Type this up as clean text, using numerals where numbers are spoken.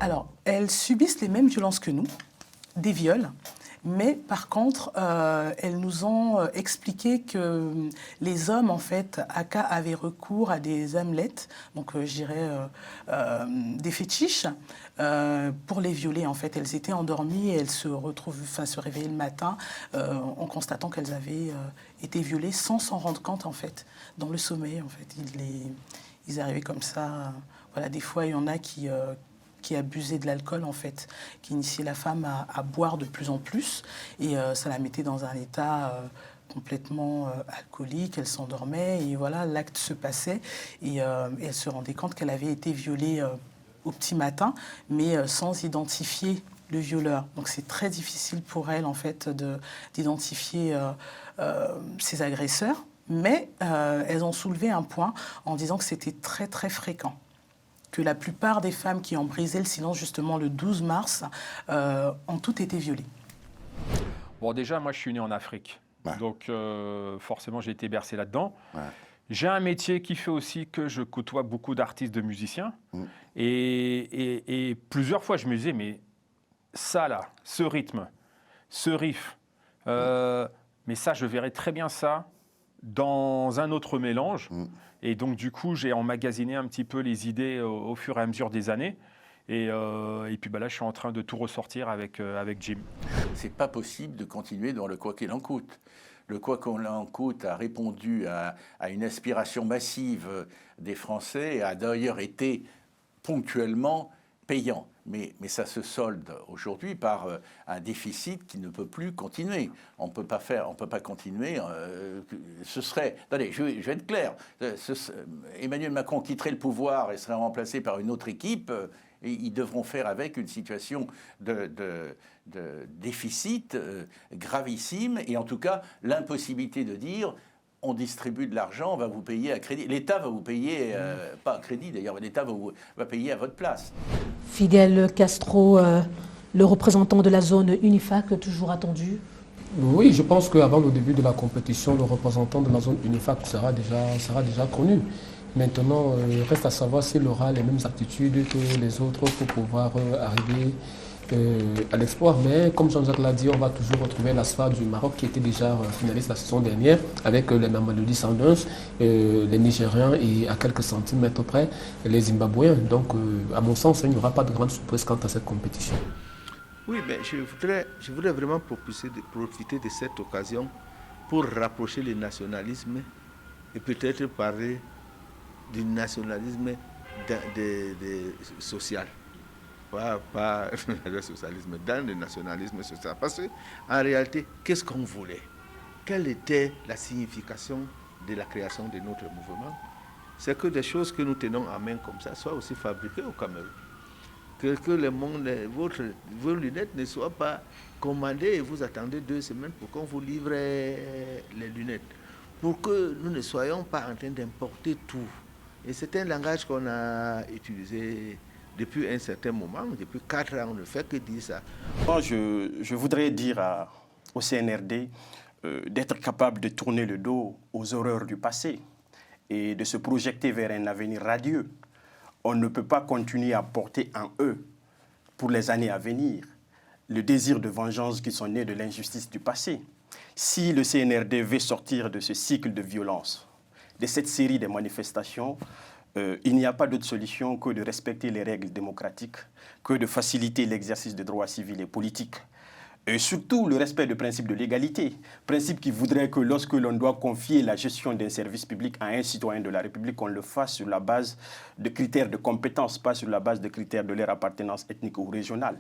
Alors, elles subissent les mêmes violences que nous, des viols. Mais par contre, elles nous ont expliqué que les hommes, en fait, Aka avaient recours à des amulets, donc je dirais des fétiches, pour les violer. En fait, elles étaient endormies et elles se réveillaient le matin en constatant qu'elles avaient été violées sans s'en rendre compte, en fait, dans le sommeil. En fait, ils arrivaient comme ça. Voilà, des fois, il y en a qui abusait de l'alcool, en fait, qui initiait la femme à boire de plus en plus. Et ça la mettait dans un état complètement alcoolique. Elle s'endormait et voilà, l'acte se passait. Et elle se rendait compte qu'elle avait été violée au petit matin, mais sans identifier le violeur. Donc c'est très difficile pour elle, en fait, d'identifier ses agresseurs. Mais elles ont soulevé un point en disant que c'était très, très fréquent, que la plupart des femmes qui ont brisé le silence justement le 12 mars ont toutes été violées. Bon, déjà, moi, je suis né en Afrique. Ouais. Donc, forcément, j'ai été bercé là-dedans. Ouais. J'ai un métier qui fait aussi que je côtoie beaucoup d'artistes, de musiciens. Et plusieurs fois, je me disais, mais ça, là, ce rythme, ce riff, mais ça, je verrais très bien ça dans un autre mélange. Et donc, du coup, j'ai emmagasiné un petit peu les idées au fur et à mesure des années. Et puis là, je suis en train de tout ressortir avec Jim. C'est pas possible de continuer dans le quoi qu'il en coûte. Le quoi qu'il en coûte a répondu à une aspiration massive des Français et a d'ailleurs été ponctuellement payant. Mais ça se solde aujourd'hui par un déficit qui ne peut plus continuer. On ne peut pas continuer. Ce serait... Attendez, je vais être clair. Emmanuel Macron quitterait le pouvoir et serait remplacé par une autre équipe. Et ils devront faire avec une situation de déficit gravissime. Et en tout cas, l'impossibilité de dire... on distribue de l'argent, on va vous payer à crédit. L'État va vous payer, pas à crédit d'ailleurs, l'État va payer à votre place. Fidel Castro, le représentant de la zone UNIFAC, toujours attendu. Oui, je pense qu'avant le début de la compétition, le représentant de la zone UNIFAC sera déjà connu. Maintenant, il reste à savoir s'il aura les mêmes aptitudes que les autres pour pouvoir arriver à l'exploit. Mais comme Jean-Jacques l'a dit, on va toujours retrouver l'ASFA du Maroc qui était déjà finaliste la saison dernière avec les Mamelodi Sundowns, les Nigériens et à quelques centimètres près les Zimbabwéens. Donc à mon sens, il n'y aura pas de grande surprise quant à cette compétition. Oui, mais je voudrais vraiment profiter de cette occasion pour rapprocher le nationalisme et peut-être parler du nationalisme social. Pas le socialisme, dans le nationalisme social. Parce qu'en réalité, qu'est-ce qu'on voulait? Quelle était la signification de la création de notre mouvement? C'est que des choses que nous tenons en main comme ça soient aussi fabriquées au Cameroun. Que le monde, vos lunettes ne soient pas commandées et vous attendez 2 semaines pour qu'on vous livre les lunettes. Pour que nous ne soyons pas en train d'importer tout. Et c'est un langage qu'on a utilisé depuis un certain moment, depuis 4 ans, on ne fait que dire ça. Moi, je voudrais dire au CNRD d'être capable de tourner le dos aux horreurs du passé et de se projeter vers un avenir radieux. On ne peut pas continuer à porter en eux, pour les années à venir, le désir de vengeance qui sont nés de l'injustice du passé. Si le CNRD veut sortir de ce cycle de violence, de cette série de manifestations, il n'y a pas d'autre solution que de respecter les règles démocratiques, que de faciliter l'exercice des droits civils et politiques. Et surtout le respect du principe de l'égalité, principe qui voudrait que lorsque l'on doit confier la gestion d'un service public à un citoyen de la République, on le fasse sur la base de critères de compétence, pas sur la base de critères de leur appartenance ethnique ou régionale.